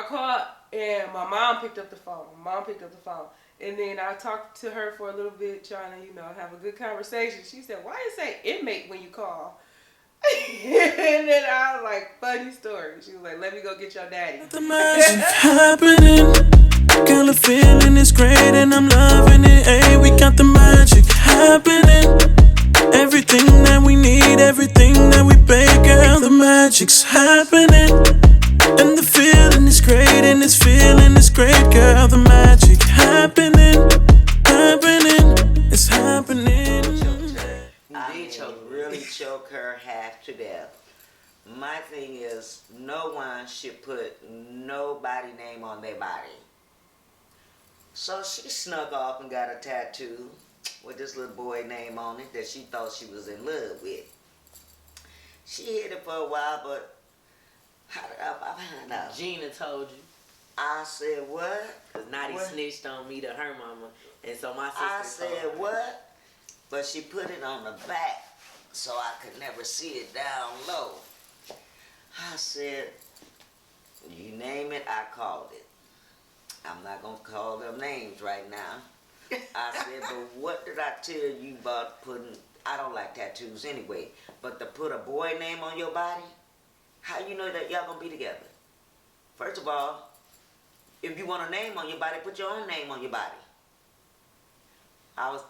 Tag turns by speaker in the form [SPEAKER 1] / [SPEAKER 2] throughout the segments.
[SPEAKER 1] I called and my mom picked up the phone. And then I talked to her for a little bit, trying to, have a good conversation. She said, "Why you say inmate when you call?" And then I was like, "Funny story." She was like, "Let me go get your daddy."
[SPEAKER 2] The magic happening. Girl, the feeling is great and I'm loving it. Hey, we got the magic happening. Everything that we need, everything that we beg, girl, the magic's happening. And the feeling is great and this feeling is great, girl, the magic happening. It's happening.
[SPEAKER 3] I mean, really choke her half to death. My thing is, no one should put nobody name on their body. So she snuck off and got a tattoo with this little boy name on it that she thought she was in love with. She hid it for a while, but how did I find out?
[SPEAKER 4] Gina told you.
[SPEAKER 3] I said, what?
[SPEAKER 4] Because Nadi snitched on me to her mama. And so my sister
[SPEAKER 3] I said, what? But she put it on the back so I could never see it down low. I said, you name it, I called it. I'm not going to call them names right now. I said, but what did I tell you about putting, I don't like tattoos anyway, but to put a boy name on your body, how you know that y'all going to be together? First of all, if you want a name on your body, put your own name on your body. I was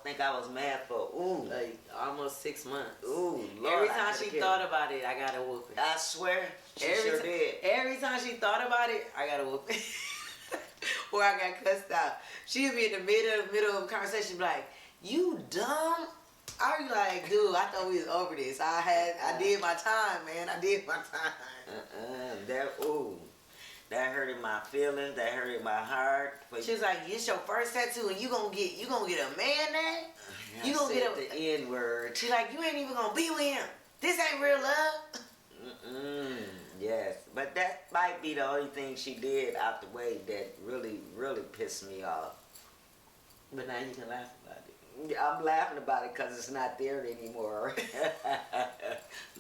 [SPEAKER 3] mad for,
[SPEAKER 4] like almost 6 months.
[SPEAKER 3] Lord.
[SPEAKER 4] Every time she thought about it, I got a whooping.
[SPEAKER 3] I swear, she sure did.
[SPEAKER 4] Every time she thought about it, I got a whooping. Or I got cussed out. She'd be in the middle of a conversation, be like, "You dumb." I was like, "Dude, I thought we was over this. I did my time, man. I did my time."
[SPEAKER 3] That hurted my feelings. That hurted my heart.
[SPEAKER 4] She was like, "It's your first tattoo, and you gonna get a man name? You gonna get
[SPEAKER 3] the N word."
[SPEAKER 4] She's like, "You ain't even gonna be with him. This ain't real love."
[SPEAKER 3] Yes, but that might be the only thing she did out the way that really, really pissed me off.
[SPEAKER 4] But now you can laugh about it.
[SPEAKER 3] I'm laughing about it because it's not there anymore.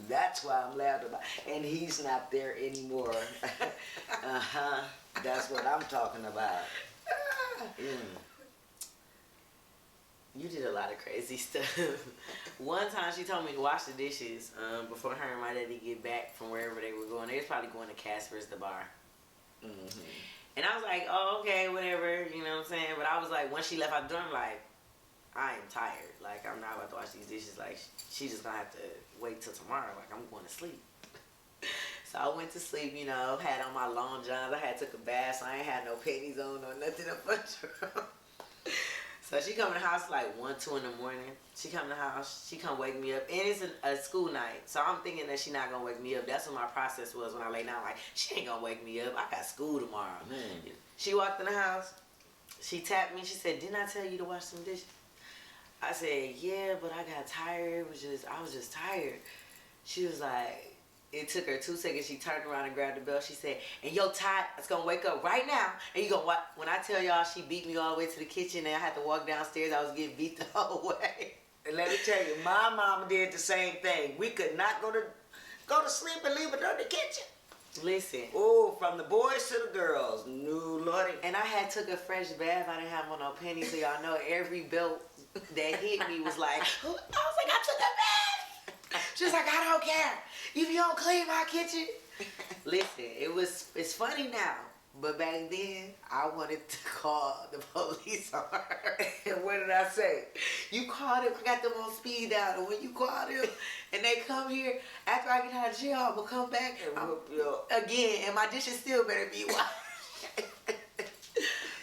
[SPEAKER 3] That's why I'm laughing about it. And he's not there anymore. That's what I'm talking about.
[SPEAKER 4] You did a lot of crazy stuff. One time she told me to wash the dishes before her and my daddy get back from wherever they were going. They was probably going to Casper's, the bar. And I was like, "Oh, okay, whatever," you know what I'm saying? But I was like, when she left out the door, I'm like, I am tired. Like, I'm not about to wash these dishes. Like, she's just going to have to wait till tomorrow. Like, I'm going to sleep. So I went to sleep, had on my long johns. I had took a bath, so I ain't had no panties on or nothing up under. So she come in the house like 1, 2 in the morning. She come in the house. She come wake me up. And it's a school night. So I'm thinking that she not going to wake me up. That's what my process was when I lay down. Like, she ain't going to wake me up. I got school tomorrow. She walked in the house. She tapped me. She said, "Didn't I tell you to wash some dishes?" I said, "Yeah, but I got tired. I was just tired." She was like, it took her 2 seconds. She turned around and grabbed the bell. She said, "And your Todd is going to wake up right now. And you going to, when I tell y'all she beat me all the way to the kitchen and I had to walk downstairs, I was getting beat the whole way."
[SPEAKER 3] And let me tell you, my mama did the same thing. We could not go to sleep and leave it in the kitchen.
[SPEAKER 4] Listen.
[SPEAKER 3] From the boys to the girls. No, Lordy.
[SPEAKER 4] And I had took a fresh bath. I didn't have on no panties, so y'all know every belt that hit me was like, I was like, "I took a bath." She was like, "I don't care. If you don't clean my kitchen." Listen, it's funny now. But back then, I wanted to call the police on her.
[SPEAKER 3] And what did I say?
[SPEAKER 4] "You called him. I got them on speed dial. And when you call them and they come here, after I get out of jail, I'm going to come back again. And my dishes still better be washed."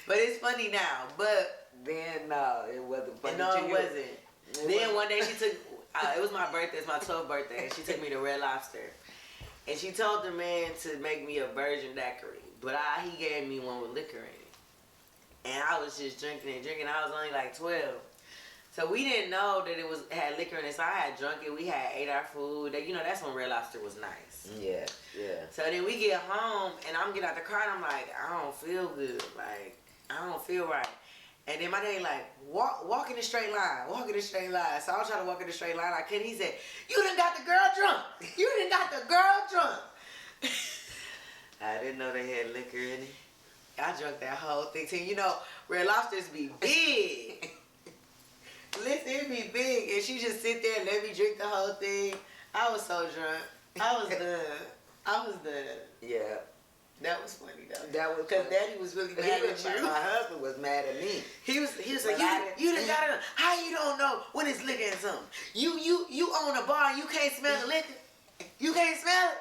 [SPEAKER 4] But it's funny now. But
[SPEAKER 3] then, no, it wasn't funny.
[SPEAKER 4] No, it wasn't. Then one day she took, it was my birthday. It's my 12th birthday. And she took me to Red Lobster. And she told the man to make me a virgin daiquiri. But he gave me one with liquor in it. And I was just drinking and drinking. I was only like 12. So we didn't know that it had liquor in it. So I had drunk it. We had ate our food. That's when Red Lobster was nice.
[SPEAKER 3] Yeah.
[SPEAKER 4] So then we get home and I'm getting out the car and I'm like, I don't feel good. Like, I don't feel right. And then my daddy like, walk in a straight line. Walk in a straight line. So I was trying to walk in a straight line. I couldn't. He said, "You done got the girl drunk. You done got the girl drunk."
[SPEAKER 3] I didn't know they had liquor in it.
[SPEAKER 4] I drank that whole thing too. You know, Red Lobsters be big. Listen, it be big, and she just sit there and let me drink the whole thing. I was so drunk. I was done.
[SPEAKER 3] Yeah.
[SPEAKER 4] That was funny though.
[SPEAKER 3] That was
[SPEAKER 4] because Daddy was really mad at you.
[SPEAKER 3] My husband was mad at me.
[SPEAKER 4] He was like, you done got it. How you don't know when it's liquor in something? You own a bar and you can't smell the liquor. You can't smell it.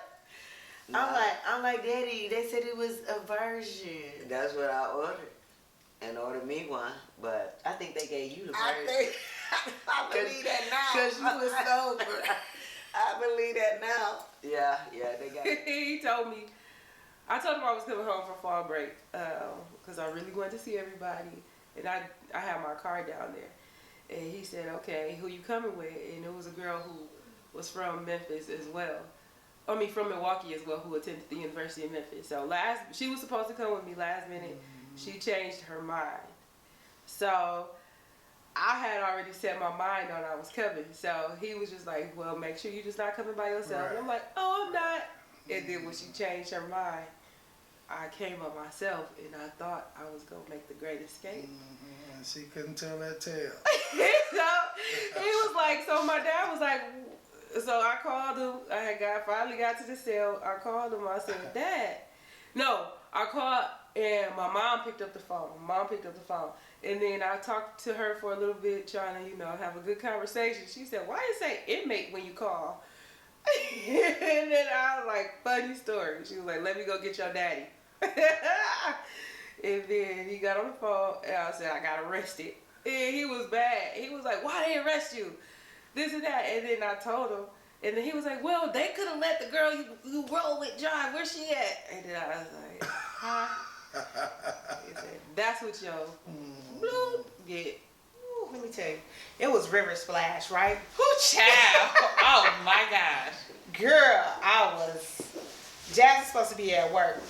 [SPEAKER 4] No. I'm like, Daddy, they said it was a version.
[SPEAKER 3] That's what I ordered. And ordered me one, but I think they gave you the
[SPEAKER 4] I
[SPEAKER 3] version.
[SPEAKER 4] believe that now. Because you was sober.
[SPEAKER 3] I believe that now. Yeah, they got it.
[SPEAKER 1] He told me, I told him I was coming home from fall break because I really wanted to see everybody. And I had my car down there. And he said, okay, who you coming with? And it was a girl who was from Memphis as well. From Milwaukee as well, who attended the University of Memphis. So she was supposed to come with me last minute. She changed her mind. So I had already set my mind on I was coming. So he was just like, well, make sure you're just not coming by yourself. And I'm like, oh, I'm not. And then when she changed her mind, I came up myself, and I thought I was going to make the great escape.
[SPEAKER 5] And she couldn't tell that tale.
[SPEAKER 1] So he was like, so my dad was like, so I called him. Finally got to the cell. I called him. I said, Dad. No, I called, and my mom picked up the phone. And then I talked to her for a little bit, trying to, have a good conversation. She said, why you say inmate when you call? And then I was like, funny story. She was like, let me go get your daddy. And then he got on the phone, and I said, I got arrested. And he was bad. He was like, why they arrest you? This and that. And then I told him. And then he was like, well, they could have let the girl you roll with drive. Where's she at? And then I was like, huh? He said, that's what your bloop get.
[SPEAKER 6] Ooh, let me tell you. It was River Splash, right?
[SPEAKER 1] Who child? Oh, my gosh.
[SPEAKER 6] Girl, Jazz is supposed to be at work.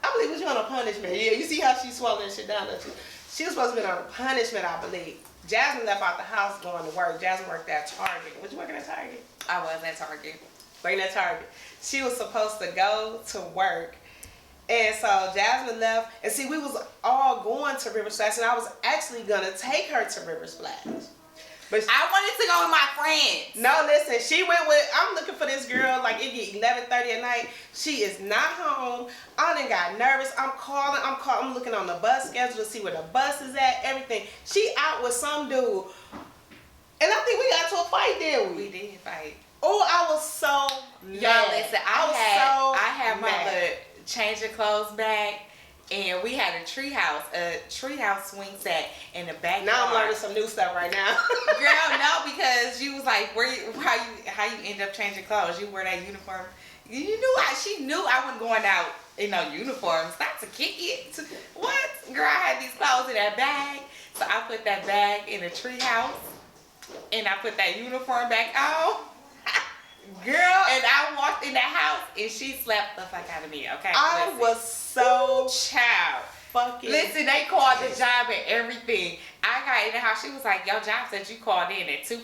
[SPEAKER 6] I believe was you on a punishment. Yeah, you see how she swallowed that shit down, don't you? She was supposed to be on a punishment, I believe. Jasmine left out the house going to work. Jasmine worked at Target. Was you working at Target?
[SPEAKER 1] I was at Target.
[SPEAKER 6] Working at Target. She was supposed to go to work. And so Jasmine left. And see, we was all going to River Splash. And I was actually going to take her to River Splash. But
[SPEAKER 1] I wanted to go with my friends.
[SPEAKER 6] No, listen. She went with, I'm looking for this girl. Like, it get 11:30 at night. She is not home. I done got nervous. I'm calling. I'm looking on the bus schedule to see where the bus is at. Everything. She out with some dude. And I think we got to a fight, didn't we?
[SPEAKER 1] We did fight.
[SPEAKER 6] Oh, I was so mad.
[SPEAKER 1] Y'all, listen, I had my
[SPEAKER 6] mad.
[SPEAKER 1] little change of clothes bag, and we had a treehouse swing set in the backyard.
[SPEAKER 6] Now I'm learning some new stuff right now.
[SPEAKER 1] Girl, no, because you was like, how you end up changing clothes? You wear that uniform. She knew I wasn't going out in no uniform. Stop to kick it. What? Girl, I had these clothes in that bag, so I put that bag in a treehouse, and I put that uniform back on. Girl, and I walked in the house and she slapped the fuck out of me. Okay,
[SPEAKER 6] I was so
[SPEAKER 1] child.
[SPEAKER 6] Fucking.
[SPEAKER 1] Listen, they called the job and everything. I got in the house. She was like, "Your job said you called in at 2:57."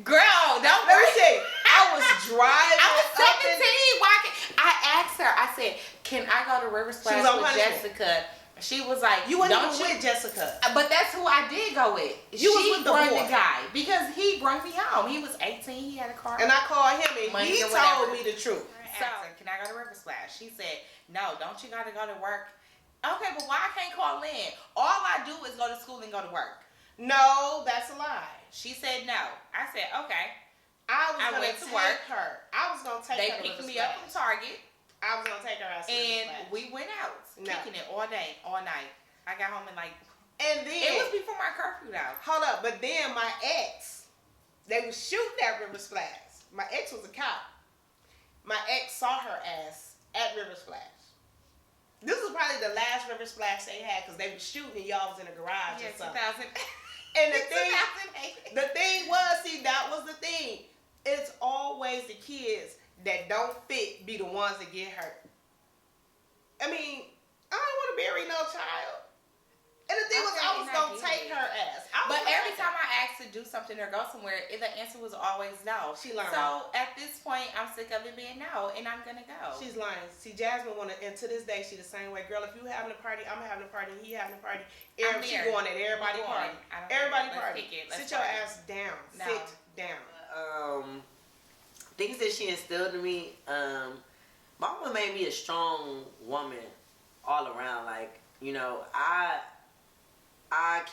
[SPEAKER 1] Girl, don't
[SPEAKER 6] Let me see. I was driving.
[SPEAKER 1] I was 17. Walking. I asked her. I said, "Can I go to River Splash with Jessica?" She was like,
[SPEAKER 6] "You wasn't even with Jessica."
[SPEAKER 1] But that's who I did go with.
[SPEAKER 6] You was with the boy.
[SPEAKER 1] The guy because he brought me home. He was 18. He had a car.
[SPEAKER 6] And I called him and he told me the truth.
[SPEAKER 1] So, can I go to River Splash? She said, "No, don't you gotta go to work?" Okay, but why I can't call in? All I do is go to school and go to work.
[SPEAKER 6] No, that's a lie.
[SPEAKER 1] She said no. I said okay.
[SPEAKER 6] I went to work. Her. I was gonna take her.
[SPEAKER 1] They picked me up from Target.
[SPEAKER 6] I was gonna take her out.
[SPEAKER 1] And we went out, kicking it all day, all night. I got home
[SPEAKER 6] and then
[SPEAKER 1] it was before my curfew though.
[SPEAKER 6] Hold up, but then my ex, they was shooting at River Splash. My ex was a cop. My ex saw her ass at River Splash. This was probably the last River Splash they had because they was shooting and y'all was in the garage or something.
[SPEAKER 1] 2000.
[SPEAKER 6] And the thing was, see, that was the thing. It's always the kids that don't fit be the ones that get hurt. I mean, I don't want to bury no child. And the thing was, I was going to take her ass.
[SPEAKER 1] But every time I
[SPEAKER 7] asked to do something or go somewhere, the answer was always no.
[SPEAKER 6] She lying.
[SPEAKER 7] So at this point, I'm sick of it being no, and I'm gonna go.
[SPEAKER 6] She's lying. See, Jasmine and to this day, she the same way. Girl, if you having a party, I'm having a party, he having a party. She going at everybody party. Everybody party. Sit your ass down.
[SPEAKER 7] No.
[SPEAKER 6] Sit down.
[SPEAKER 4] Things that she instilled in me, my mama made me a strong woman all around. Like, you know, I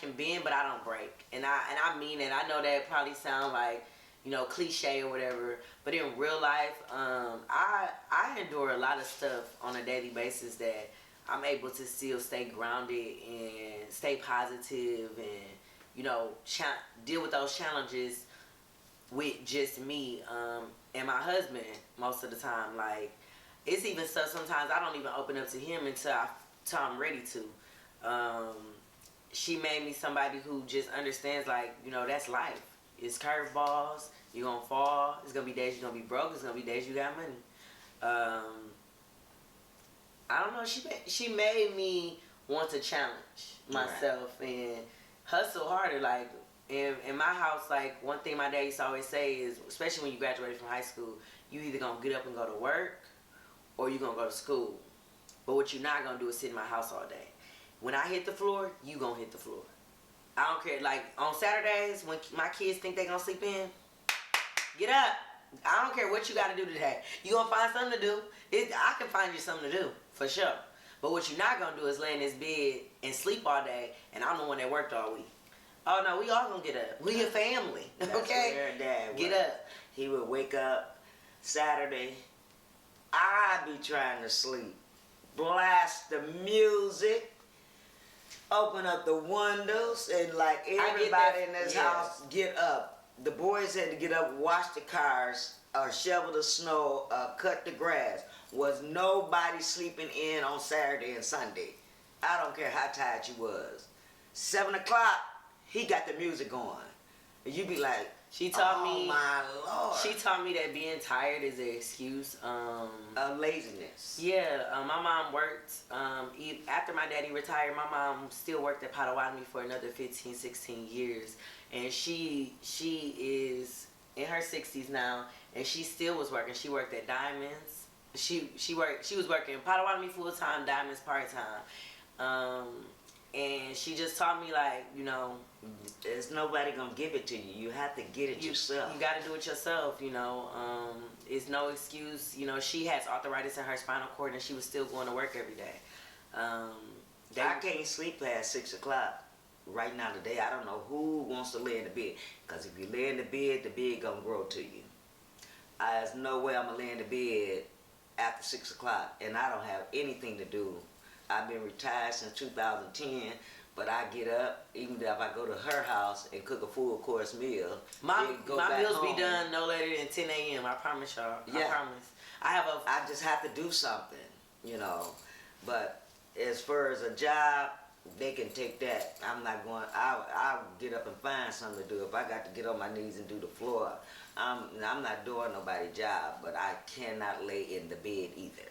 [SPEAKER 4] can bend, but I don't break, and I mean it. I know that probably sound like, you know, cliche or whatever, but in real life, I endure a lot of stuff on a daily basis that I'm able to still stay grounded and stay positive, and, you know, deal with those challenges with just me and my husband most of the time. Like, it's even stuff sometimes I don't even open up to him until I'm ready to. She made me somebody who just understands, like, you know, that's life. It's curveballs. You're going to fall. It's going to be days you're going to be broke. It's going to be days you got money. I don't know. She made me want to challenge myself and hustle harder. Like, in my house, like, one thing my dad used to always say is, especially when you graduate from high school, you either going to get up and go to work or you're going to go to school. But what you're not going to do is sit in my house all day. When I hit the floor, you going to hit the floor. I don't care. Like, on Saturdays, when my kids think they going to sleep in, get up. I don't care what you got to do today. You going to find something to do. I can find you something to do, for sure. But what you're not going to do is lay in this bed and sleep all day, and I'm the one that worked all week. Oh, no, we all going to get up. We your family, okay?
[SPEAKER 3] That's where Dad
[SPEAKER 4] get
[SPEAKER 3] was.
[SPEAKER 4] up.
[SPEAKER 3] He would wake up Saturday. I'd be trying to sleep. Blast the music. Open up the windows, and like everybody in this house get up. The boys had to get up, wash the cars, shovel the snow, cut the grass. Was nobody sleeping in on Saturday and Sunday. I don't care how tired you was. 7 o'clock, he got the music going. And you be like,
[SPEAKER 4] She taught me.
[SPEAKER 3] my Lord.
[SPEAKER 4] She taught me that being tired is an excuse.
[SPEAKER 3] Laziness.
[SPEAKER 4] Yeah, my mom worked. After my daddy retired, my mom still worked at Potawatomi for another 15, 16 years. And she is in her 60s now, and she still was working. She worked at Diamonds. She was working Potawatomi full-time, Diamonds part-time. And she just taught me, like, you know,
[SPEAKER 3] there's nobody gonna give it to you. You have to get it yourself.
[SPEAKER 4] You got to do it yourself, you know. It's no excuse. You know, she has arthritis in her spinal cord, and she was still going to work every day.
[SPEAKER 3] I can't sleep past 6 o'clock. Right now today, I don't know who wants to lay in the bed. Because if you lay in the bed gonna grow to you. There's no way I'm gonna lay in the bed after 6 o'clock, and I don't have anything to do. I've been retired since 2010, but I get up, even if I go to her house and cook a full course meal.
[SPEAKER 4] My meals
[SPEAKER 3] home.
[SPEAKER 4] be done no later than 10 a.m. I promise y'all.
[SPEAKER 3] Yeah.
[SPEAKER 4] I promise. I
[SPEAKER 3] just have to do something, you know. But as far as a job, they can take that. I'm not going. I'll get up and find something to do. If I got to get on my knees and do the floor, I'm not doing nobody's job. But I cannot lay in the bed either.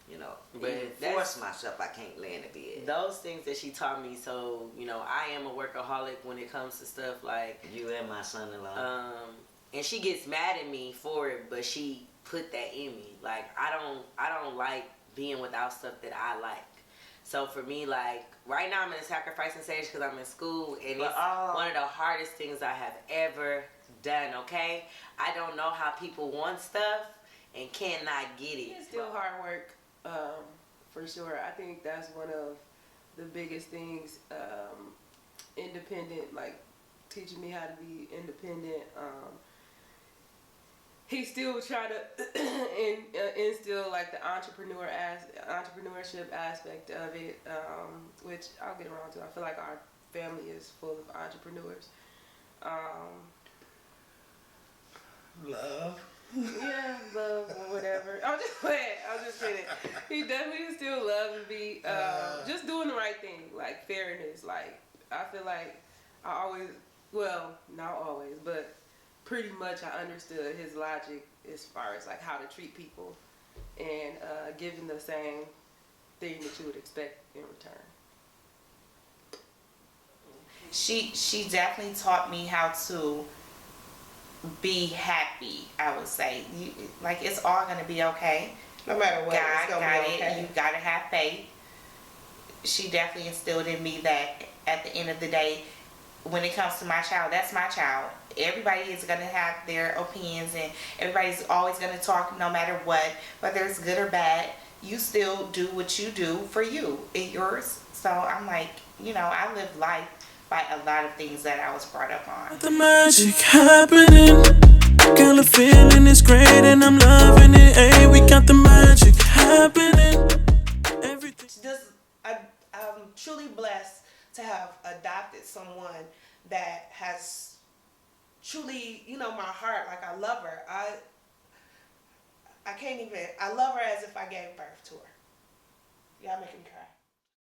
[SPEAKER 3] You know,
[SPEAKER 4] but
[SPEAKER 3] force myself, I can't lay in the bed.
[SPEAKER 4] Those things that she taught me, so, you know, I am a workaholic when it comes to stuff like...
[SPEAKER 3] You and my son-in-law.
[SPEAKER 4] And she gets mad at me for it, but she put that in me. Like, I don't like being without stuff that I like. So for me, like, right now I'm in a sacrificing stage because I'm in school, and it's one of the hardest things I have ever done, okay? I don't know how people want stuff and cannot get it.
[SPEAKER 1] It's still hard work. For sure. I think that's one of the biggest things, independent, like teaching me how to be independent. He still try to instill like the entrepreneurship aspect of it, which I'll get around to. I feel like our family is full of entrepreneurs.
[SPEAKER 5] Love.
[SPEAKER 1] Yeah, love or whatever. I'm just playing. I'm just kidding. He definitely still loves to be just doing the right thing, like fairness. Like, I feel like I always, well, not always, but pretty much I understood his logic as far as like how to treat people and giving the same thing that you would expect in return.
[SPEAKER 7] she definitely taught me how to be happy. I would say, like, it's all gonna be okay.
[SPEAKER 6] No matter what,
[SPEAKER 7] God
[SPEAKER 6] it's gonna
[SPEAKER 7] got
[SPEAKER 6] be
[SPEAKER 7] it.
[SPEAKER 6] okay.
[SPEAKER 7] You gotta have faith. She definitely instilled in me that at the end of the day, when it comes to my child, that's my child. Everybody is gonna have their opinions, and everybody's always gonna talk, no matter what, whether it's good or bad. You still do what you do for you and yours. So I'm like, I live life by a lot of things that I was brought up on.
[SPEAKER 2] The magic happening. Girl, the feeling is great and I'm loving it. Hey, we got the magic happening. Everything.
[SPEAKER 6] I'm truly blessed to have adopted someone that has truly, my heart. Like, I love her. I can't even. I love her as if I gave birth to her. Y'all make me cry.